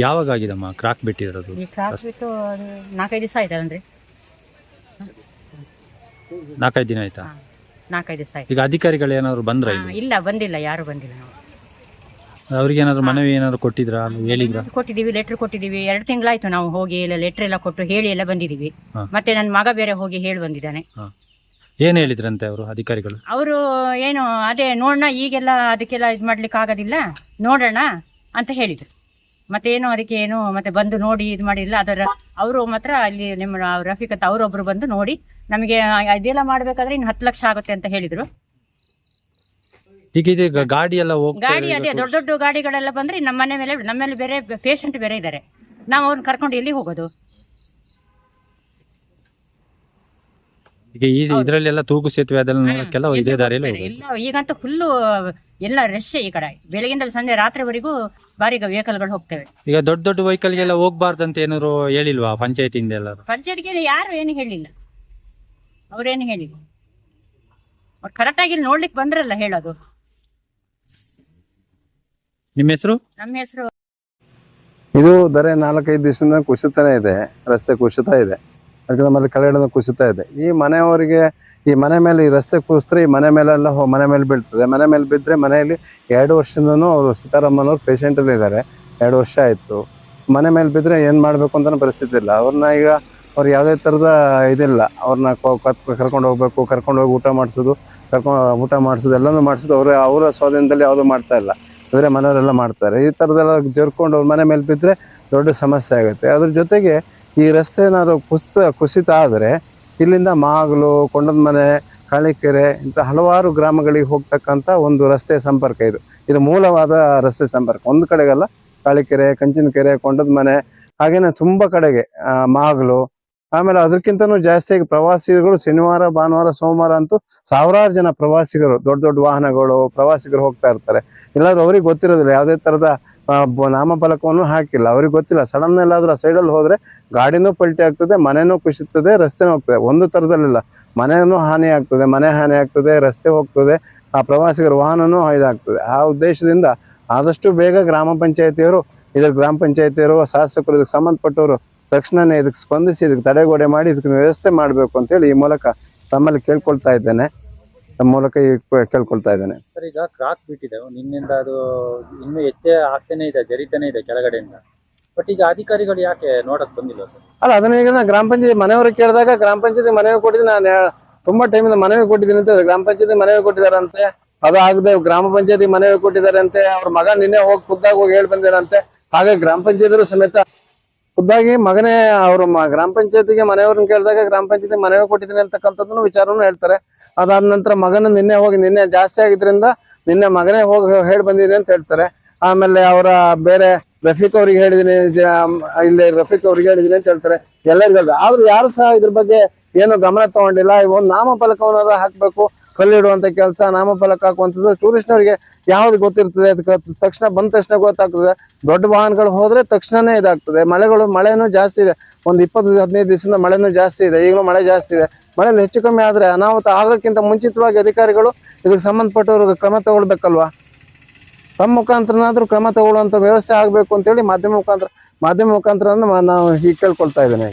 ಯಾವಾಗ ಆಗಿದಮ್ಮ ಕ್ರಾಕ್ ಬಿಟ್ಟಿರೋದು? ಈ ಕ್ರಾಕ್ ಬಿಟ್ಟು 4-5 ದಿವಸ ಆಯ್ತಲ್ರಿ. 4-5 ದಿನ ಆಯ್ತಾ? 4-5 ದಿವಸ ಆಯ್ತು. ಈಗ ಅಧಿಕಾರಿಗಳು ಏನಾದ್ರು ಬಂದ್ರ? ಇಲ್ಲ, ಬಂದಿಲ್ಲ, ಯಾರು ಬಂದಿಲ್ಲ. ನಾವು ಅವ್ರಿಗೆ ಏನಾದ್ರು ಮನವಿ ಏನಾದ್ರು ಕೊಟ್ಟಿದ್ರ, ಹೇಳಿದ್ರ? ಕೊಟ್ಟಿದ್ದೀವಿ, ಲೆಟ್ರ್ ಕೊಟ್ಟಿದ್ದೀವಿ. 2 ತಿಂಗಳಾಯ್ತು ನಾವು ಹೋಗಿ ಎಲ್ಲ ಲೆಟ್ರ್ ಎಲ್ಲ ಕೊಟ್ಟು ಹೇಳಿ ಎಲ್ಲ ಬಂದಿದ್ದೀವಿ. ಮತ್ತೆ ನನ್ನ ಮಗ ಬೇರೆ ಹೋಗಿ ಹೇಳಿ ಬಂದಿದ್ದಾನೆ. ಏನ್ ಹೇಳಿದ್ರಂತೆ ಅವರು ಅಧಿಕಾರಿಗಳು? ಅವರು ಏನು ಅದೇ ನೋಡೋಣ, ಈಗೆಲ್ಲ ಅದಕ್ಕೆಲ್ಲ ಇದು ಮಾಡ್ಲಿಕ್ಕೆ ಆಗೋದಿಲ್ಲ, ನೋಡೋಣ ಅಂತ ಹೇಳಿದ್ರು. ಮತ್ತೇನು ಅದಕ್ಕೆ ಏನು ಮತ್ತೆ ಬಂದು ನೋಡಿ ಇದು ಮಾಡಿಲ್ಲ. ಅದರ ಅವರು ಮಾತ್ರ ಅಲ್ಲಿ ನಿಮ್ಮ ರಫೀಕ್ ಅಂತ ಅವರೊಬ್ರು ಬಂದು ನೋಡಿ ನಮಗೆ ಇದೆಲ್ಲ ಮಾಡ್ಬೇಕಾದ್ರೆ ಇನ್ನು 10 ಲಕ್ಷ ಆಗುತ್ತೆ ಅಂತ ಹೇಳಿದ್ರು. ಈಗ ಗಾಡಿ ಎಲ್ಲ ಗಾಡಿ ಅದೇ ದೊಡ್ಡ ದೊಡ್ಡ ಗಾಡಿಗಳೆಲ್ಲ ಬಂದ್ರೆ ನಮ್ಮ ಮೇಲೆ ಬೇರೆ ಪೇಷಂಟ್ ಬೇರೆ ಇದ್ದಾರೆ, ನಾವು ಅವ್ರನ್ನ ಕರ್ಕೊಂಡು ಎಲ್ಲಿ ಹೋಗೋದು? ಈಗ ಇದರಲ್ಲೆಲ್ಲ ತೂಗು ಸೇತುವೆ ಅದೆಲ್ಲ ನೋಡಕ್ಕೆಲ್ಲ ಇದೇ ದಾರಿಯಲ್ಲಿ ಇಲ್ಲ. ಈಗಂತೂ ಫುಲ್ಲು ಎಲ್ಲ ರಶ್ ಈ ಕಡೆ, ಬೆಳಗಿಂದ ಸಂಜೆ ರಾತ್ರಿವರೆಗೂ ಬಾರಿ ವೆಹಿಕಲ್ಗಳು ಹೋಗ್ತೇವೆ. ಈಗ ದೊಡ್ಡ ದೊಡ್ಡ ವೆಹಿಕಲ್ಗೆಲ್ಲ ಹೋಗ್ಬಾರ್ದಂತ ಏನಾದ್ರು ಹೇಳಿಲ್ವಾ ಪಂಚಾಯತಿಯಿಂದ? ಎಲ್ಲರೂ ಪಂಚಾಯತ್ಗೆ ಯಾರು ಏನು ಹೇಳಿಲ್ಲ, ಅವ್ರೇನು ಹೇಳಿಲ್ಲ. ಅವ್ರು ಕರೆಕ್ಟಾಗಿ ನೋಡ್ಲಿಕ್ಕೆ ಬಂದ್ರಲ್ಲ ಹೇಳೋದು. ನಿಮ್ಮ ಹೆಸರು? ನಮ್ಮ ಹೆಸರು ಇದು ದರೆ 4-5 ದಿವಸದಿಂದ ಕುಸಿತಾನೆ ಇದೆ, ರಸ್ತೆ ಕುಸಿತ ಇದೆ. ಅದಕ್ಕೆ ನಮ್ಮಲ್ಲಿ ಕೆಳಗಡೆ ಕುಸಿತಾ ಇದೆ. ಈ ಮನೆಯವರಿಗೆ ಈ ಮನೆ ಮೇಲೆ ಈ ರಸ್ತೆ ಕುಸಿದ್ರೆ ಈ ಮನೆ ಮೇಲೆಲ್ಲ ಮನೆ ಮೇಲೆ ಬೀಳ್ತದೆ. ಮನೆ ಮೇಲೆ ಬಿದ್ದರೆ ಮನೆಯಲ್ಲಿ 2 ವರ್ಷದಿಂದನೂ ಅವರು ಸೀತಾರಾಮನವ್ರು ಪೇಷಂಟಲ್ಲಿ ಇದ್ದಾರೆ. 2 ವರ್ಷ ಆಯಿತು. ಮನೆ ಮೇಲೆ ಬಿದ್ದರೆ ಏನು ಮಾಡಬೇಕು ಅಂತಲೂ ಪರಿಸ್ಥಿತಿ ಇಲ್ಲ. ಅವ್ರನ್ನ ಈಗ ಅವ್ರು ಯಾವುದೇ ಥರದ ಇದಿಲ್ಲ. ಅವ್ರನ್ನ ಕರ್ಕೊಂಡು ಹೋಗ್ಬೇಕು, ಕರ್ಕೊಂಡು ಹೋಗಿ ಊಟ ಮಾಡಿಸೋದು ಎಲ್ಲನೂ ಮಾಡಿಸೋದು ಅವರ ಸ್ವಾಧೀನದಲ್ಲಿ ಯಾವುದೂ ಮಾಡ್ತಾ ಇಲ್ಲ. ಇವರೇ ಮನೆಯವರೆಲ್ಲ ಮಾಡ್ತಾರೆ. ಈ ಥರದ್ದೆಲ್ಲ ಜರ್ಕೊಂಡು ಅವ್ರ ಮನೆ ಮೇಲೆ ಬಿದ್ದರೆ ದೊಡ್ಡ ಸಮಸ್ಯೆ ಆಗುತ್ತೆ. ಅದ್ರ ಜೊತೆಗೆ ಈ ರಸ್ತೆ ಏನಾದ್ರು ಕುಸಿತ ಆದರೆ ಇಲ್ಲಿಂದ ಮಾಗಲು, ಕೊಂಡದ ಮನೆ, ಕಾಳಿಕೆರೆ ಇಂಥ ಹಲವಾರು ಗ್ರಾಮಗಳಿಗೆ ಹೋಗ್ತಕ್ಕಂಥ ಒಂದು ರಸ್ತೆ ಸಂಪರ್ಕ ಇದು ಮೂಲವಾದ ರಸ್ತೆ ಸಂಪರ್ಕ. ಒಂದು ಕಡೆಗಲ್ಲ, ಕಾಳಿಕೆರೆ, ಕಂಚಿನಕೆರೆ, ಕೊಂಡದ ಮನೆ, ಹಾಗೇನೆ ತುಂಬ ಕಡೆಗೆ ಮಾಗಲು. ಆಮೇಲೆ ಅದಕ್ಕಿಂತನೂ ಜಾಸ್ತಿಯಾಗಿ ಪ್ರವಾಸಿಗರು ಶನಿವಾರ, ಭಾನುವಾರ, ಸೋಮವಾರ ಅಂತೂ ಸಾವಿರಾರು ಜನ ಪ್ರವಾಸಿಗರು, ದೊಡ್ಡ ದೊಡ್ಡ ವಾಹನಗಳು, ಪ್ರವಾಸಿಗರು ಹೋಗ್ತಾ ಇರ್ತಾರೆ. ಎಲ್ಲಾದ್ರೂ ಅವ್ರಿಗೆ ಗೊತ್ತಿರೋದಿಲ್ಲ, ಯಾವುದೇ ಥರದ ನಾಮಫಲಕವನ್ನು ಹಾಕಿಲ್ಲ, ಅವ್ರಿಗೆ ಗೊತ್ತಿಲ್ಲ. ಸಡನ್ ಎಲ್ಲಾದ್ರೂ ಸೈಡಲ್ಲಿ ಹೋದರೆ ಗಾಡಿನೂ ಪಲ್ಟಿ ಆಗ್ತದೆ, ಮನೆನೂ ಕುಸಿತದೆ, ರಸ್ತೆನೂ ಹೋಗ್ತದೆ. ಒಂದು ಥರದಲ್ಲಿಲ್ಲ, ಮನೆಯೂ ಹಾನಿ ಆಗ್ತದೆ, ಮನೆ ಹಾನಿ ಆಗ್ತದೆ, ರಸ್ತೆ ಹೋಗ್ತದೆ, ಆ ಪ್ರವಾಸಿಗರ ವಾಹನನೂ ಇದಾಗ್ತದೆ. ಆ ಉದ್ದೇಶದಿಂದ ಆದಷ್ಟು ಬೇಗ ಗ್ರಾಮ ಪಂಚಾಯತಿಯವರು ಶಾಸಕರು ಇದಕ್ಕೆ ಸಂಬಂಧಪಟ್ಟವರು ತಕ್ಷಣನೇ ಇದಕ್ಕೆ ಸ್ಪಂದಿಸಿ ಇದಕ್ಕೆ ತಡೆಗೋಡೆ ಮಾಡಿ ಇದಕ್ಕೆ ವ್ಯವಸ್ಥೆ ಮಾಡಬೇಕು ಅಂತೇಳಿ ಈ ಮೂಲಕ ತಮ್ಮಲ್ಲಿ ಕೇಳ್ಕೊಳ್ತಾ ಇದ್ದೇನೆ. ಸರ್, ಈಗ ಕ್ರಾಕ್ ಬಿಟ್ಟಿದೆ ನಿನ್ನಿಂದ, ಅದು ಇನ್ನೂ ಹೆಚ್ಚೆ ಆಗ್ತಾನೆ ಇದೆ, ಜರಿತಾನೆ ಇದೆ ಕೆಳಗಡೆಯಿಂದ. ಬಟ್ ಈಗ ಅಧಿಕಾರಿಗಳು ಯಾಕೆ ನೋಡಕ್ ಬಂದಿಲ್ಲ ಸರ್? ಅಲ್ಲ, ಅದನ್ನ ಈಗ ಗ್ರಾಮ ಪಂಚಾಯತಿ ಮನೆಯವರು ಕೇಳಿದಾಗ ಗ್ರಾಮ ಪಂಚಾಯತಿ ಮನವಿ ಕೊಟ್ಟಿದ್ದೀನಿ. ನಾನು ತುಂಬಾ ಟೈಮಿಂದ ಮನವಿ ಕೊಟ್ಟಿದ್ದೀನಿ ಅಂತ ಗ್ರಾಮ ಪಂಚಾಯತಿ ಮನವಿ ಕೊಟ್ಟಿದಾರಂತೆ. ಅದು ಆಗದೆ ಗ್ರಾಮ ಪಂಚಾಯತಿ ಮನವಿ ಕೊಟ್ಟಿದ್ದಾರೆ ಅಂತೆ. ಅವ್ರ ಮಗ ನಿನ್ನೆ ಖುದ್ದಾಗಿ ಹೋಗಿ ಹೇಳಿ ಬಂದಿರಂತೆ. ಹಾಗೆ ಗ್ರಾಮ ಪಂಚಾಯತಿರು ಸಮೇತ ಖುದ್ದಾಗಿ ಮಗನೇ ಅವರು ಗ್ರಾಮ ಪಂಚಾಯತಿಗೆ ಮನೆಯವ್ರನ್ನ ಕೇಳಿದಾಗ ಗ್ರಾಮ ಪಂಚಾಯತಿ ಮನವಿ ಕೊಟ್ಟಿದ್ದೀನಿ ಅಂತಕ್ಕಂಥದ್ದನ್ನು ವಿಚಾರವನ್ನು ಹೇಳ್ತಾರೆ. ಅದಾದ ನಂತರ ಮಗನ ನಿನ್ನೆ ಜಾಸ್ತಿ ಆಗಿದ್ರಿಂದ ನಿನ್ನೆ ಮಗನೇ ಹೋಗಿ ಹೇಳಿ ಬಂದಿದ್ದೀನಿ ಅಂತ ಹೇಳ್ತಾರೆ. ಆಮೇಲೆ ಅವರ ಬೇರೆ ರಫೀಕ್ ಅವ್ರಿಗೆ ಹೇಳಿದೀನಿ, ಇಲ್ಲಿ ರಫೀಕ್ ಅವ್ರಿಗೆ ಹೇಳಿದೀನಿ ಅಂತ ಹೇಳ್ತಾರೆ. ಎಲ್ಲರಿಗೂ ಹೇಳ್ತಾರೆ. ಆದ್ರೂ ಯಾರು ಸಹ ಇದ್ರ ಬಗ್ಗೆ ಏನು ಗಮನ ತಗೊಂಡಿಲ್ಲ. ಒಂದು ನಾಮಫಲಕವನ್ನ ಹಾಕ್ಬೇಕು, ಕಲ್ಲಿಡುವಂತ ಕೆಲಸ, ನಾಮಫಲಕ ಹಾಕುವಂಥದ್ದು ಟೂರಿಸ್ಟ್ನವ್ರಿಗೆ ಯಾವ್ದು ಗೊತ್ತಿರ್ತದೆ. ಅದಕ್ಕೆ ತಕ್ಷಣ ಬಂದ ತಕ್ಷಣ ಗೊತ್ತಾಗ್ತದೆ. ದೊಡ್ಡ ವಾಹನಗಳು ಹೋದ್ರೆ ತಕ್ಷಣನೇ ಇದಾಗ್ತದೆ. ಮಳೆನೂ ಜಾಸ್ತಿ ಇದೆ. ಒಂದು 20-15 ದಿವಸದಿಂದ ಮಳೆನೂ ಜಾಸ್ತಿ ಇದೆ. ಈಗಲೂ ಮಳೆ ಜಾಸ್ತಿ ಇದೆ. ಮಳೆಯಲ್ಲಿ ಹೆಚ್ಚು ಕಮ್ಮಿ ಆದ್ರೆ ಅನಾಹುತ ಆಗೋಕ್ಕಿಂತ ಮುಂಚಿತವಾಗಿ ಅಧಿಕಾರಿಗಳು ಇದಕ್ಕೆ ಸಂಬಂಧಪಟ್ಟವ್ರಿಗೆ ಕ್ರಮ ತಗೊಳ್ಬೇಕಲ್ವಾ? ತಮ್ಮ ಮುಖಾಂತರನಾದ್ರೂ ಕ್ರಮ ತಗೊಳ್ಳುವಂತ ವ್ಯವಸ್ಥೆ ಆಗ್ಬೇಕು ಅಂತೇಳಿ ಮಾಧ್ಯಮ ಮುಖಾಂತರ ನಾವು ಹೀಗೆ ಕೇಳ್ಕೊಳ್ತಾ ಇದ್ದೇನೆ.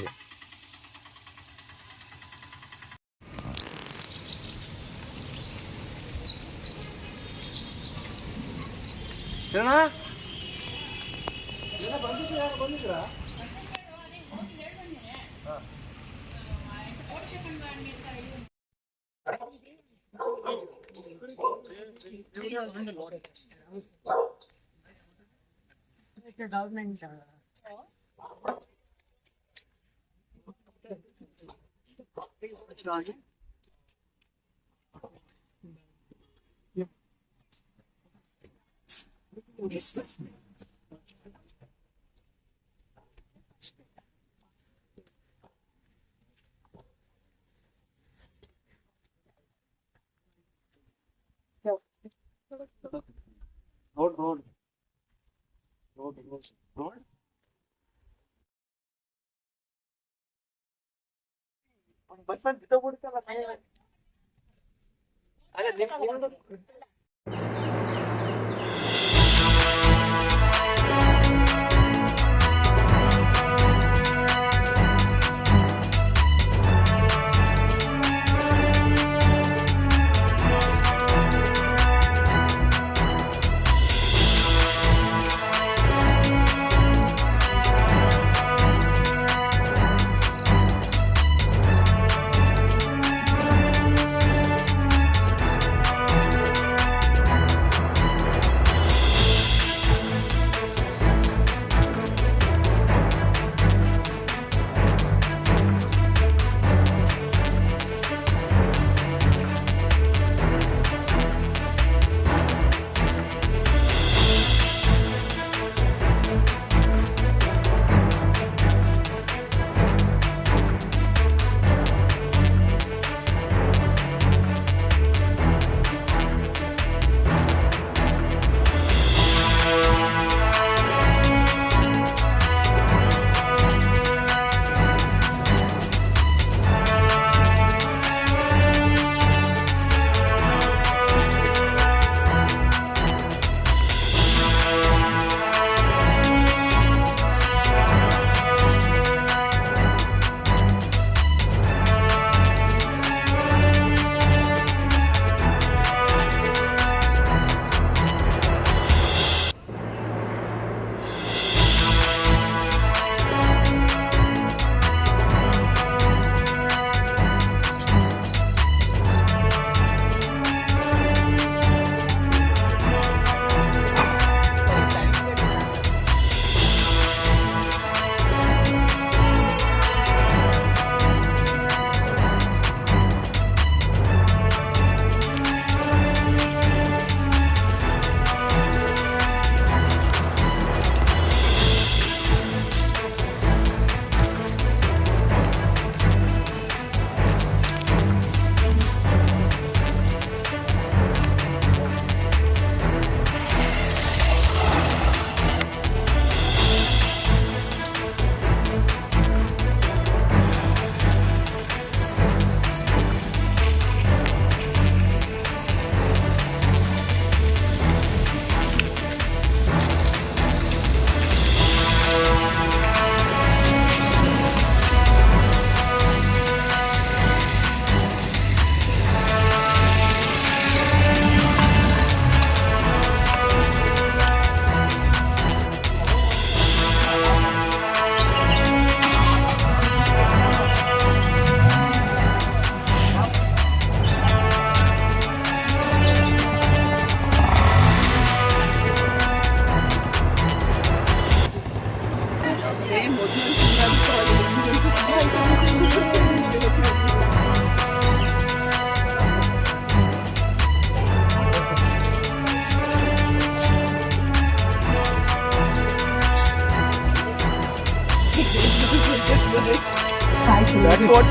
That's what.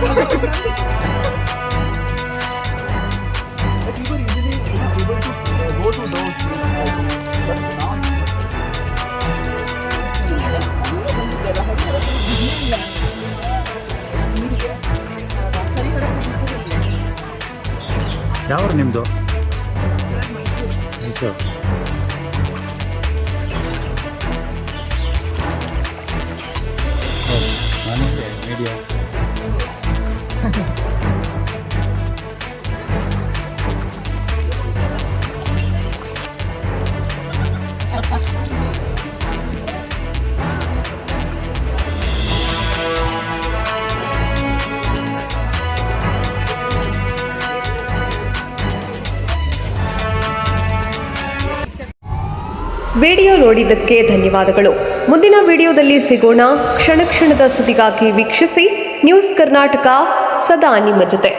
But we were easily able to go to those. But now. ಯಾವ ನಿಮ್ಮದು? ಮೈಸೂರು. ನಾನಿದೆ ಮೀಡಿಯಾ. ವಿಡಿಯೋ ನೋಡಿದ್ದಕ್ಕೆ ಧನ್ಯವಾದಗಳು. ಮುಂದಿನ ವಿಡಿಯೋದಲ್ಲಿ ಸಿಗೋಣ. ಕ್ಷಣ ಕ್ಷಣದ ಸುದ್ದಿಗಾಗಿ ವೀಕ್ಷಿಸಿ ನ್ಯೂಸ್ ಕರ್ನಾಟಕ, ಸದಾ ನಿಮ್ಮ ಜೊತೆ.